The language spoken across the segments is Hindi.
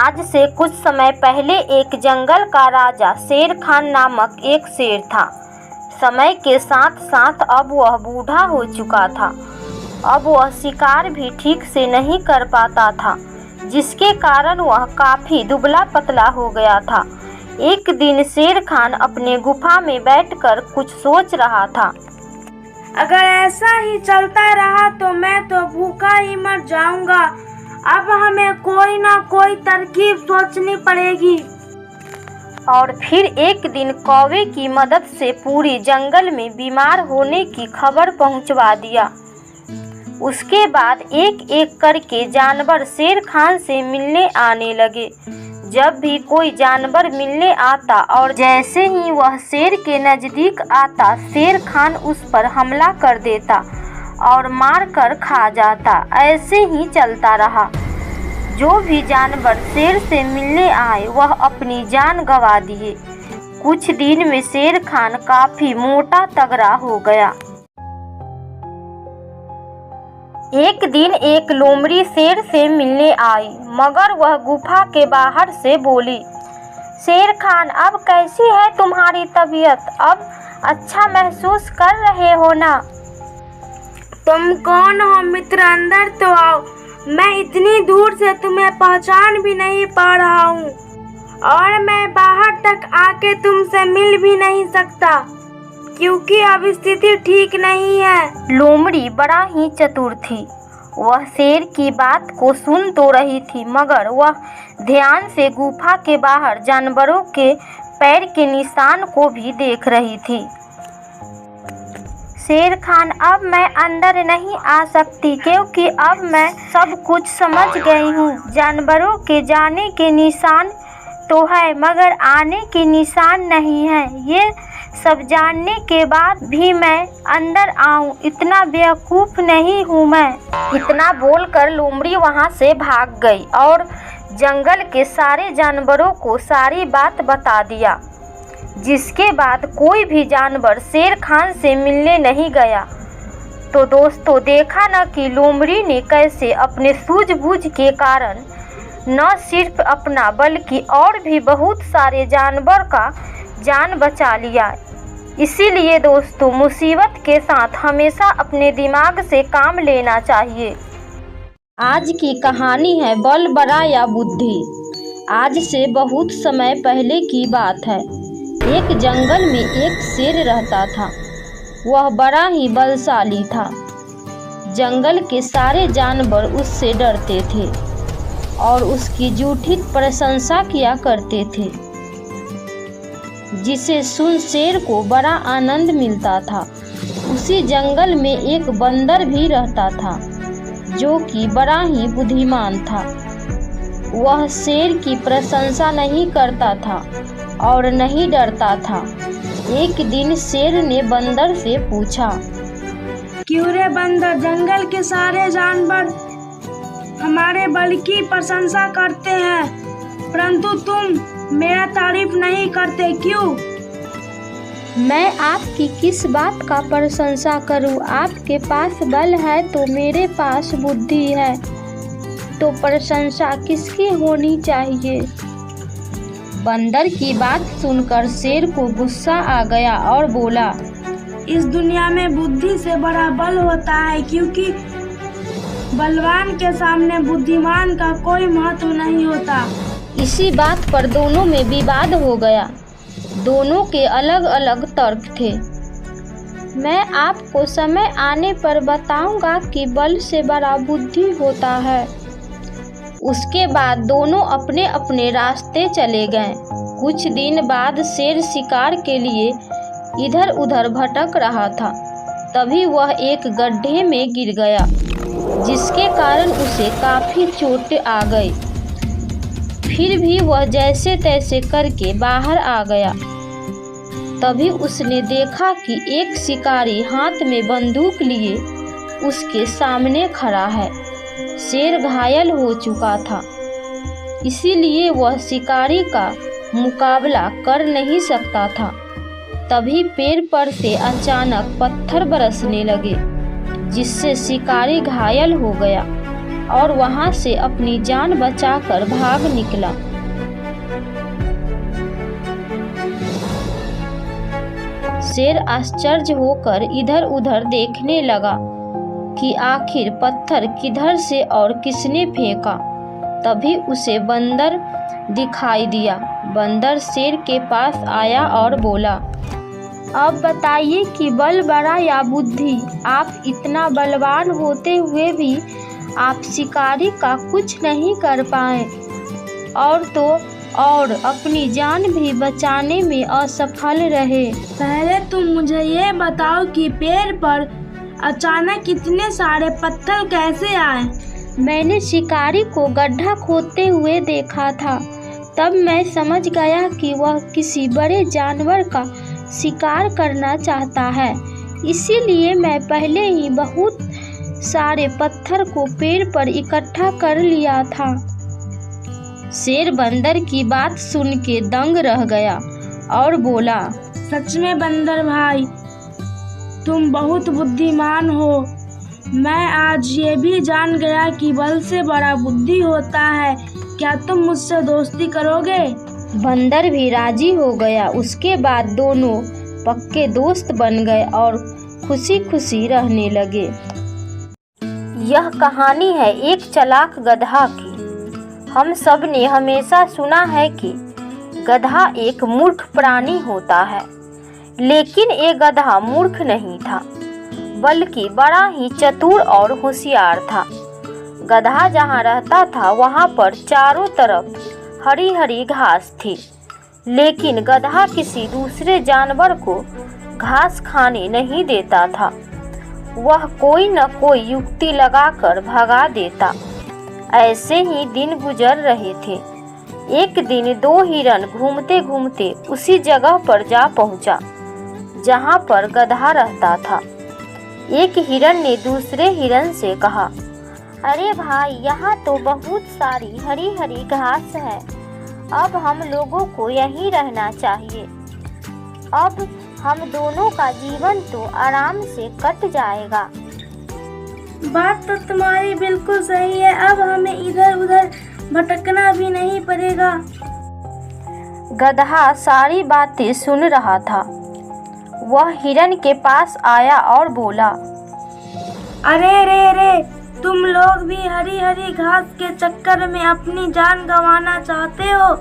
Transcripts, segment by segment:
आज से कुछ समय पहले एक जंगल का राजा शेर खान नामक एक शेर था। समय के साथ साथ अब वह बूढ़ा हो चुका था। अब वह शिकार भी ठीक से नहीं कर पाता था, जिसके कारण वह काफ़ी दुबला पतला हो गया था। एक दिन शेर खान अपने गुफा में बैठकर कुछ सोच रहा था। अगर ऐसा ही चलता रहा तो मैं तो भूखा ही मर जाऊंगा। अब हमें कोई ना कोई तरकीब सोचनी पड़ेगी। और फिर एक दिन कौवे की मदद से पूरी जंगल में बीमार होने की खबर पहुंचवा दिया। उसके बाद एक एक करके जानवर शेर खान से मिलने आने लगे। जब भी कोई जानवर मिलने आता और जैसे ही वह शेर के नज़दीक आता, शेर खान उस पर हमला कर देता और मार कर खा जाता। ऐसे ही चलता रहा। जो भी जानवर शेर से मिलने आए वह अपनी जान गंवा दिए। कुछ दिन में शेर खान काफ़ी मोटा तगड़ा हो गया। एक दिन एक लोमड़ी शेर से मिलने आई, मगर वह गुफा के बाहर से बोली, शेर खान, अब कैसी है तुम्हारी तबीयत? अब अच्छा महसूस कर रहे हो ना? तुम कौन हो मित्र? अंदर तो आओ। मैं इतनी दूर से तुम्हें पहचान भी नहीं पा रहा हूँ और मैं बाहर तक आके तुमसे मिल भी नहीं सकता, क्योंकि अब स्थिति ठीक नहीं है। लोमड़ी बड़ा ही चतुर थी। वह शेर की बात को सुन तो रही थी, मगर वह ध्यान से गुफा के बाहर जानवरों के पैर के निशान को भी देख रही थी। शेर खान, अब मैं अंदर नहीं आ सकती, क्योंकि अब मैं सब कुछ समझ गई हूँ। जानवरों के जाने के निशान तो है, मगर आने के निशान नहीं है। ये सब जानने के बाद भी मैं अंदर आऊं, इतना बेवकूफ़ नहीं हूं मैं। इतना बोलकर लोमड़ी वहां से भाग गई और जंगल के सारे जानवरों को सारी बात बता दिया। जिसके बाद कोई भी जानवर शेर खान से मिलने नहीं गया। तो दोस्तों, देखा न कि लोमड़ी ने कैसे अपने सूझबूझ के कारण न सिर्फ अपना बल्कि और भी बहुत सारे जानवर का जान बचा लिया। इसीलिए दोस्तों, मुसीबत के साथ हमेशा अपने दिमाग से काम लेना चाहिए। आज की कहानी है बल बड़ा या बुद्धि। आज से बहुत समय पहले की बात है। एक जंगल में एक शेर रहता था। वह बड़ा ही बलशाली था। जंगल के सारे जानवर उससे डरते थे और उसकी झूठी प्रशंसा किया करते थे, जिसे सुन शेर को बड़ा आनंद मिलता था। उसी जंगल में एक बंदर भी रहता था, जो कि बड़ा ही बुद्धिमान था। वह शेर की प्रशंसा नहीं करता था और नहीं डरता था। एक दिन शेर ने बंदर से पूछा, क्यों रे बंदर, जंगल के सारे जानवर हमारे बल की प्रशंसा करते हैं, परंतु तुम मेरा तारीफ नहीं करते, क्यों? मैं आपकी किस बात का प्रशंसा करूं? आपके पास बल है तो मेरे पास बुद्धि है, तो प्रशंसा किसकी होनी चाहिए? बंदर की बात सुनकर शेर को गुस्सा आ गया और बोला, इस दुनिया में बुद्धि से बड़ा बल होता है, क्योंकि बलवान के सामने बुद्धिमान का कोई महत्व नहीं होता। इसी बात पर दोनों में विवाद हो गया। दोनों के अलग अलग तर्क थे। मैं आपको समय आने पर बताऊंगा कि बल से बड़ा बुद्धि होता है। उसके बाद दोनों अपने अपने रास्ते चले गए। कुछ दिन बाद शेर शिकार के लिए इधर उधर भटक रहा था। तभी वह एक गड्ढे में गिर गया, जिसके कारण उसे काफ़ी चोट आ गई। फिर भी वह जैसे तैसे करके बाहर आ गया। तभी उसने देखा कि एक शिकारी हाथ में बंदूक लिए उसके सामने खड़ा है। शेर घायल हो चुका था, इसीलिए वह शिकारी का मुकाबला कर नहीं सकता था। तभी पेड़ पर से अचानक पत्थर बरसने लगे, जिससे शिकारी घायल हो गया। और वहां से अपनी जान बचाकर भाग निकला। शेर आश्चर्य होकर इधर उधर देखने लगा कि आखिर पत्थर किधर से और किसने फेंका। तभी उसे बंदर दिखाई दिया। बंदर शेर के पास आया और बोला, अब बताइए कि बल बड़ा या बुद्धि। आप इतना बलवान होते हुए भी आप शिकारी का कुछ नहीं कर पाए और अपनी जान भी बचाने में असफल रहे। पहले तुम मुझे ये बताओ कि पेड़ पर अचानक इतने सारे पत्थर कैसे आए? मैंने शिकारी को गड्ढा खोदते हुए देखा था। तब मैं समझ गया कि वह किसी बड़े जानवर का शिकार करना चाहता है। इसीलिए मैं पहले ही बहुत सारे पत्थर को पेड़ पर इकट्ठा कर लिया था। शेर बंदर की बात सुन के दंग रह गया और बोला, सच में बंदर भाई, तुम बहुत बुद्धिमान हो। मैं आज ये भी जान गया कि बल से बड़ा बुद्धि होता है। क्या तुम मुझसे दोस्ती करोगे? बंदर भी राजी हो गया। उसके बाद दोनों पक्के दोस्त बन गए और खुशी खुशी रहने लगे। यह कहानी है एक चालाक गधा की। हम सब ने हमेशा सुना है कि गधा एक मूर्ख प्राणी होता है, लेकिन ये गधा मूर्ख नहीं था, बल्कि बड़ा ही चतुर और होशियार था। गधा जहाँ रहता था वहाँ पर चारों तरफ हरी हरी घास थी, लेकिन गधा किसी दूसरे जानवर को घास खाने नहीं देता था। वह कोई न कोई युक्ति लगाकर भगा देता। ऐसे ही दिन गुजर रहे थे। एक दिन दो हिरन घूमते घूमते उसी जगह पर जा पहुंचा जहां पर गधा रहता था। एक हिरन ने दूसरे हिरन से कहा, अरे भाई, यहाँ तो बहुत सारी हरी हरी घास है। अब हम लोगों को यहीं रहना चाहिए। अब हम दोनों का जीवन तो आराम से कट जाएगा। बात तो तुम्हारी बिल्कुल सही है। अब हमें इधर उधर भटकना भी नहीं पड़ेगा। गधा सारी बातें सुन रहा था। वह हिरन के पास आया और बोला, अरे रे रे, तुम लोग भी हरी हरी घास के चक्कर में अपनी जान गंवाना चाहते हो?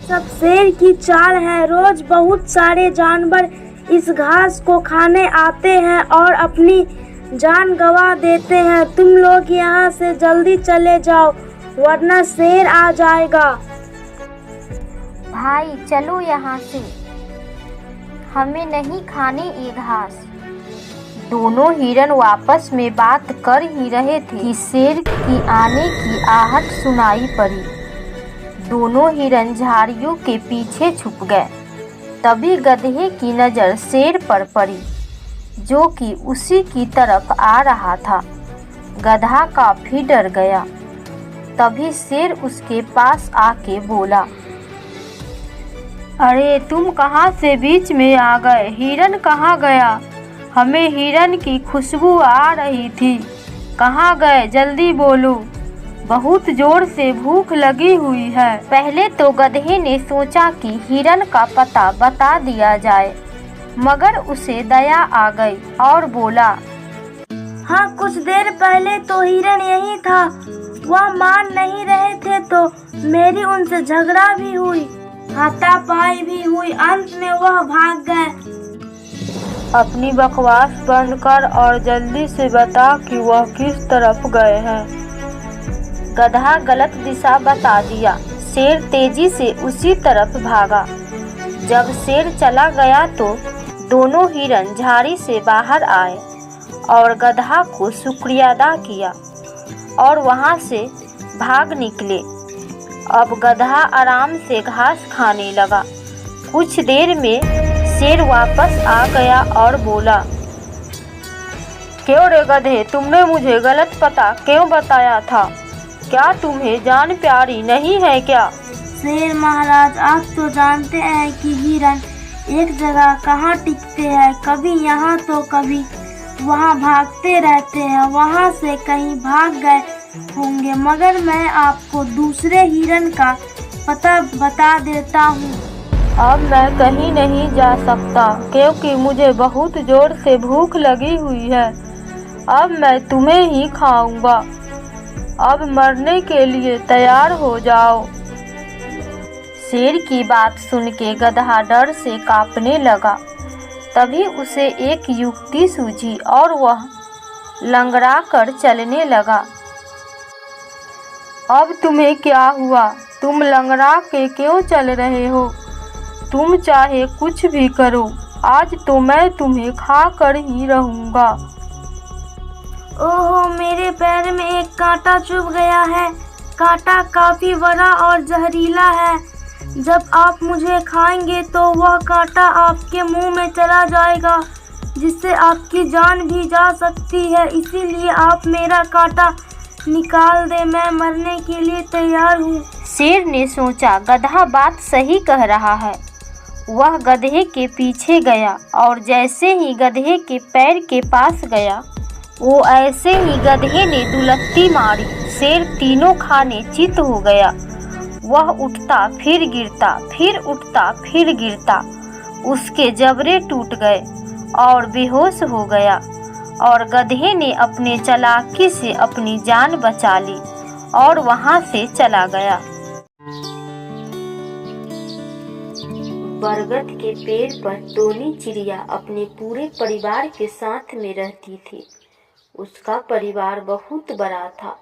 सब शेर की चाल है। रोज बहुत सारे जानवर इस घास को खाने आते हैं और अपनी जान गंवा देते हैं। तुम लोग यहाँ से जल्दी चले जाओ, वरना शेर आ जाएगा। भाई चलो यहाँ से, हमें नहीं खानी ये घास। दोनों हिरन आपस में बात कर ही रहे थे कि शेर की आने की आहट सुनाई पड़ी। दोनों हिरन झाड़ियों के पीछे छुप गए। तभी गधे की नज़र शेर पर पड़ी, जो कि उसी की तरफ आ रहा था। गधा काफी डर गया। तभी शेर उसके पास आके बोला, अरे तुम कहाँ से बीच में आ गए? हिरन कहाँ गया? हमें हिरन की खुशबू आ रही थी। कहाँ गए? जल्दी बोलो, बहुत जोर से भूख लगी हुई है। पहले तो गधे ने सोचा कि हिरन का पता बता दिया जाए, मगर उसे दया आ गई और बोला, हाँ, कुछ देर पहले तो हिरन यही था। वह मान नहीं रहे थे तो मेरी उनसे झगड़ा भी हुई, हाथापाई भी हुई। अंत में वह भाग गए। अपनी बकवास बंद कर और जल्दी से बता कि वह किस तरफ गए हैं। गधा गलत दिशा बता दिया। शेर तेजी से उसी तरफ भागा। जब शेर चला गया तो दोनों हिरन झाड़ी से बाहर आए और गधा को शुक्रिया अदा किया और वहां से भाग निकले। अब गधा आराम से घास खाने लगा। कुछ देर में शेर वापस आ गया और बोला, क्यों रे गधे, तुमने मुझे गलत पता क्यों बताया था? क्या तुम्हें जान प्यारी नहीं है क्या? शेर महाराज, आप तो जानते हैं कि हिरन एक जगह कहाँ टिकते हैं। कभी यहाँ तो कभी वहाँ भागते रहते हैं। वहाँ से कहीं भाग गए होंगे, मगर मैं आपको दूसरे हिरन का पता बता देता हूँ। अब मैं कहीं नहीं जा सकता क्योंकि मुझे बहुत जोर से भूख लगी हुई है। अब मैं तुम्हें ही खाऊंगा। अब मरने के लिए तैयार हो जाओ। शेर की बात सुन के गधा डर से कांपने लगा। तभी उसे एक युक्ति सूझी और वह लंगड़ा कर चलने लगा। अब तुम्हें क्या हुआ? तुम लंगड़ा के क्यों चल रहे हो? तुम चाहे कुछ भी करो, आज तो मैं तुम्हें खा कर ही रहूँगा। ओहो, मेरे पैर में एक कांटा चुभ गया है। कांटा काफी बड़ा और जहरीला है। जब आप मुझे खाएंगे तो वह कांटा आपके मुंह में चला जाएगा, जिससे आपकी जान भी जा सकती है। इसीलिए आप मेरा कांटा निकाल दे, मैं मरने के लिए तैयार हूँ। शेर ने सोचा गधा बात सही कह रहा है। वह गधे के पीछे गया और जैसे ही गधे के पैर के पास गया, वो ऐसे ही गधे ने दुलत्ती मारी। शेर तीनों खाने चित हो गया। वह उठता फिर गिरता, फिर उठता फिर गिरता। उसके जबड़े टूट गए और बेहोश हो गया और गधे ने अपने चालाकी से अपनी जान बचा ली और वहां से चला गया। बरगद के पेड़ पर टोनी चिड़िया अपने पूरे परिवार के साथ में रहती थी। उसका परिवार बहुत बड़ा था।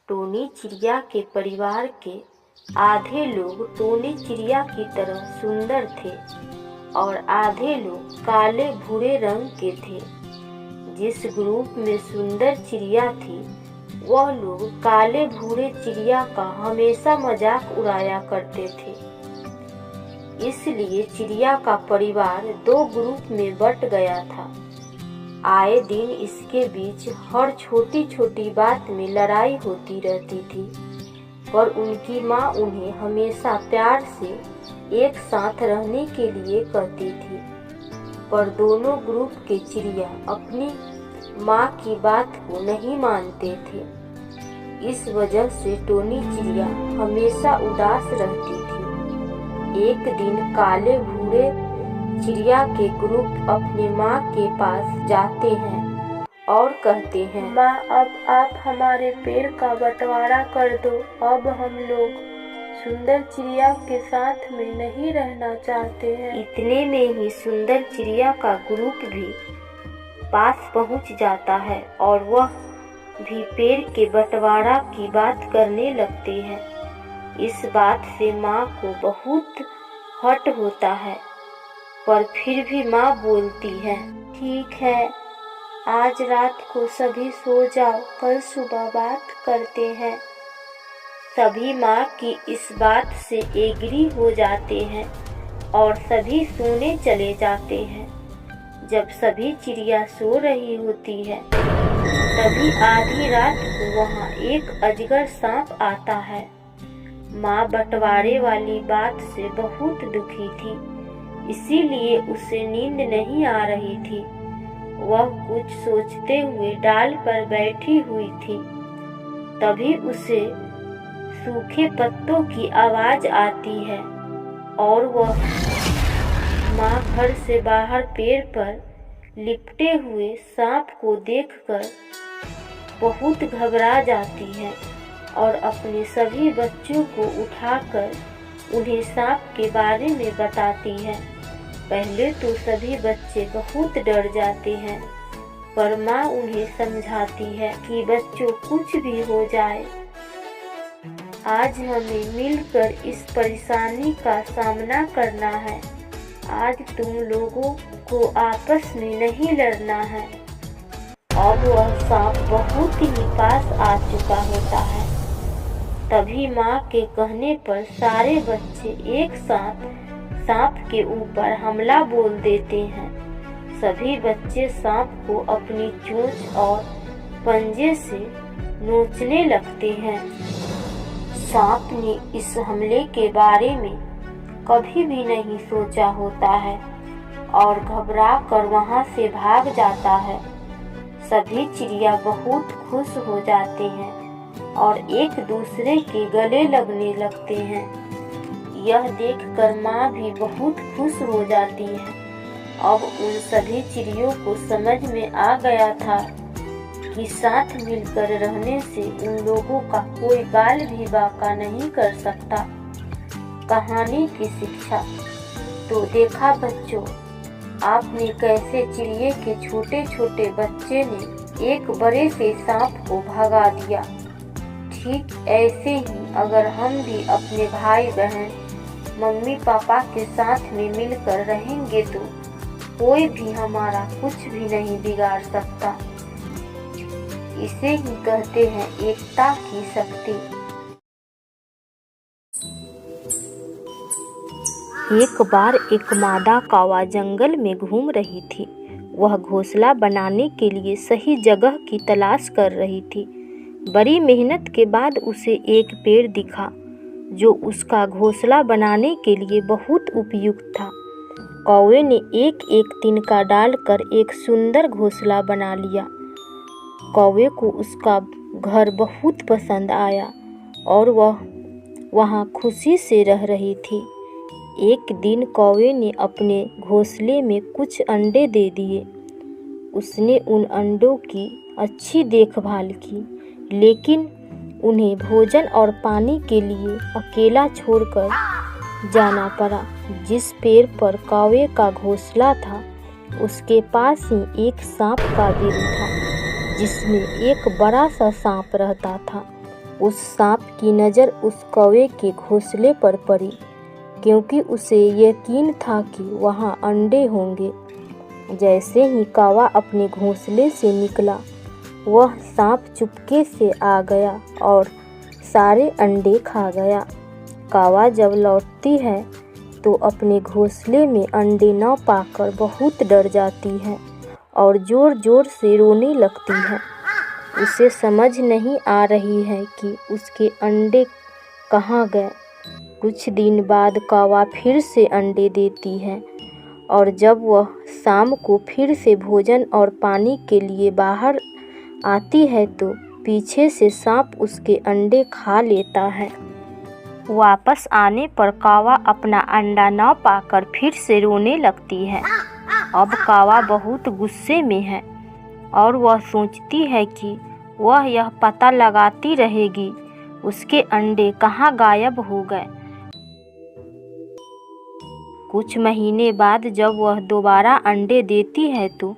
टोनी चिड़िया के परिवार के आधे लोग टोनी चिड़िया की तरह सुंदर थे और आधे लोग काले भूरे रंग के थे। जिस ग्रुप में सुंदर चिड़िया थी, वह लोग काले भूरे चिड़िया का हमेशा मजाक उड़ाया करते थे। इसलिए चिड़िया का परिवार दो ग्रुप में बट गया था। आए दिन इसके बीच हर छोटी छोटी बात में लड़ाई होती रहती थी, पर उनकी माँ उन्हें हमेशा प्यार से एक साथ रहने के लिए कहती थी। पर दोनों ग्रुप के चिड़िया अपनी माँ की बात को नहीं मानते थे। इस वजह से टोनी चिड़िया हमेशा उदास रहती थी। एक दिन काले भूरे चिड़िया के ग्रुप अपने माँ के पास जाते हैं और कहते हैं, माँ, अब आप हमारे पेड़ का बंटवारा कर दो। अब हम लोग सुंदर चिड़िया के साथ में नहीं रहना चाहते हैं। इतने में ही सुंदर चिड़िया का ग्रुप भी पास पहुँच जाता है और वह भी पेड़ के बंटवारा की बात करने लगते हैं। इस बात से माँ को बहुत हर्ट होता है, पर फिर भी माँ बोलती है, ठीक है, आज रात को सभी सो जाओ, कल सुबह बात करते हैं। सभी माँ की इस बात से एग्री हो जाते हैं और सभी सोने चले जाते हैं। जब सभी चिड़िया सो रही होती है, तभी आधी रात को वहाँ एक अजगर सांप आता है। माँ बंटवारे वाली बात से बहुत दुखी थी, इसीलिए उसे नींद नहीं आ रही थी। वह कुछ सोचते हुए डाल पर बैठी हुई थी। तभी उसे सूखे पत्तों की आवाज आती है और वह माँ घर से बाहर पेड़ पर लिपटे हुए सांप को देखकर बहुत घबरा जाती है और अपने सभी बच्चों को उठाकर उन्हें सांप के बारे में बताती है। पहले तो सभी बच्चे बहुत डर जाते हैं, पर माँ उन्हें समझाती है कि बच्चों, कुछ भी हो जाए, आज हमें मिलकर इस परेशानी का सामना करना है। आज तुम लोगों को आपस में नहीं लड़ना है। अब वह सांप बहुत ही पास आ चुका होता है। तभी माँ के कहने पर सारे बच्चे एक साथ सांप के ऊपर हमला बोल देते हैं। सभी बच्चे सांप को अपनी चोंच और पंजे से नोचने लगते हैं। सांप ने इस हमले के बारे में कभी भी नहीं सोचा होता है और घबरा कर वहां से भाग जाता है। सभी चिड़िया बहुत खुश हो जाते हैं और एक दूसरे के गले लगने लगते हैं। यह देखकर माँ भी बहुत खुश हो जाती है। अब उन सभी चिड़ियों को समझ में आ गया था कि साथ मिलकर रहने से उन लोगों का कोई बाल भी बांका नहीं कर सकता। कहानी की शिक्षा। तो देखा बच्चों, आपने कैसे चिड़िए के छोटे छोटे बच्चे ने एक बड़े से सांप को भगा दिया। ठीक ऐसे ही अगर हम भी अपने भाई बहन, मम्मी पापा के साथ में मिलकर रहेंगे तो कोई भी हमारा कुछ भी नहीं बिगाड़ सकता। इसे ही कहते हैं एकता की शक्ति। एक बार एक मादा कौवा जंगल में घूम रही थी। वह घोंसला बनाने के लिए सही जगह की तलाश कर रही थी। बड़ी मेहनत के बाद उसे एक पेड़ दिखा जो उसका घोंसला बनाने के लिए बहुत उपयुक्त था। कौवे ने एक एक तिनका डालकर एक सुंदर घोंसला बना लिया। कौवे को उसका घर बहुत पसंद आया और वह वहाँ खुशी से रह रही थी। एक दिन कौवे ने अपने घोंसले में कुछ अंडे दे दिए। उसने उन अंडों की अच्छी देखभाल की, लेकिन उन्हें भोजन और पानी के लिए अकेला छोड़कर जाना पड़ा। जिस पेड़ पर कौवे का घोंसला था उसके पास ही एक सांप का बिल था, जिसमें एक बड़ा सा सांप रहता था। उस सांप की नज़र उस कौवे के घोंसले पर पड़ी, क्योंकि उसे यकीन था कि वहाँ अंडे होंगे। जैसे ही कौवा अपने घोंसले से निकला, वह सांप चुपके से आ गया और सारे अंडे खा गया। कौवा जब लौटती है तो अपने घोंसले में अंडे न पाकर बहुत डर जाती है और ज़ोर ज़ोर से रोने लगती है। उसे समझ नहीं आ रही है कि उसके अंडे कहाँ गए। कुछ दिन बाद कौवा फिर से अंडे देती है और जब वह शाम को फिर से भोजन और पानी के लिए बाहर आती है तो पीछे से सांप उसके अंडे खा लेता है। वापस आने पर कौवा अपना अंडा न पाकर फिर से रोने लगती है। अब कौवा बहुत गुस्से में है और वह सोचती है कि वह यह पता लगाती रहेगी उसके अंडे कहाँ गायब हो गए। कुछ महीने बाद जब वह दोबारा अंडे देती है तो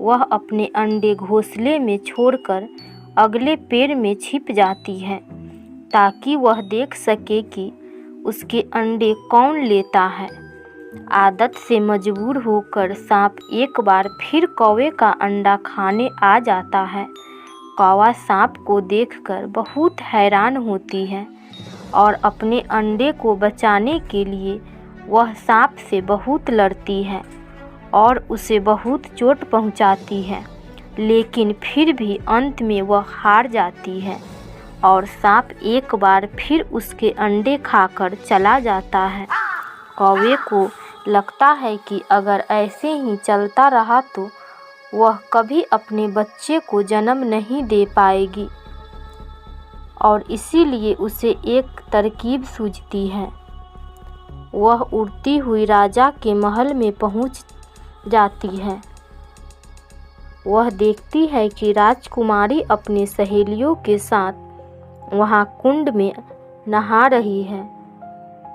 वह अपने अंडे घोंसले में छोड़कर अगले पेड़ में छिप जाती है, ताकि वह देख सके कि उसके अंडे कौन लेता है। आदत से मजबूर होकर सांप एक बार फिर कौवे का अंडा खाने आ जाता है। कौवा सांप को देखकर बहुत हैरान होती है और अपने अंडे को बचाने के लिए वह सांप से बहुत लड़ती है और उसे बहुत चोट पहुंचाती है, लेकिन फिर भी अंत में वह हार जाती है और सांप एक बार फिर उसके अंडे खाकर चला जाता है। कौवे को लगता है कि अगर ऐसे ही चलता रहा तो वह कभी अपने बच्चे को जन्म नहीं दे पाएगी और इसीलिए उसे एक तरकीब सूझती है। वह उड़ती हुई राजा के महल में पहुंच जाती है। वह देखती है कि राजकुमारी अपनी सहेलियों के साथ वहाँ कुंड में नहा रही है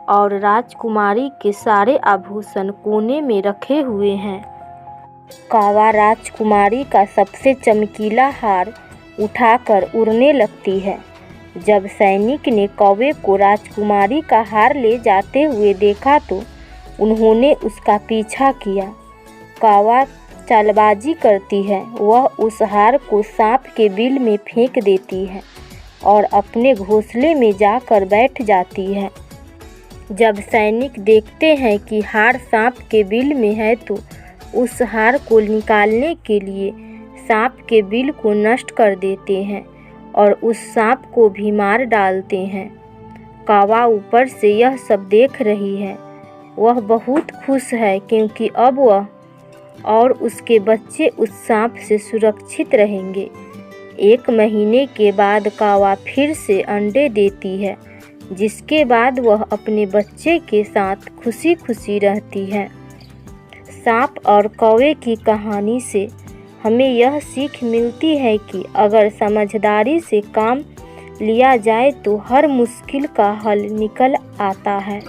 और राजकुमारी के सारे आभूषण कोने में रखे हुए हैं। कौवा राजकुमारी का सबसे चमकीला हार उठाकर उड़ने लगती है। जब सैनिक ने कौवे को राजकुमारी का हार ले जाते हुए देखा तो उन्होंने उसका पीछा किया। कौवा चालबाजी करती है। वह उस हार को सांप के बिल में फेंक देती है और अपने घोंसले में जाकर बैठ जाती है। जब सैनिक देखते हैं कि हार सांप के बिल में है तो उस हार को निकालने के लिए सांप के बिल को नष्ट कर देते हैं और उस सांप को भी मार डालते हैं। कौवा ऊपर से यह सब देख रही है। वह बहुत खुश है क्योंकि अब वह और उसके बच्चे उस सांप से सुरक्षित रहेंगे। 1 महीने के बाद कौवा फिर से अंडे देती है, जिसके बाद वह अपने बच्चे के साथ खुशी खुशी रहती है। सांप और कौवे की कहानी से हमें यह सीख मिलती है कि अगर समझदारी से काम लिया जाए तो हर मुश्किल का हल निकल आता है।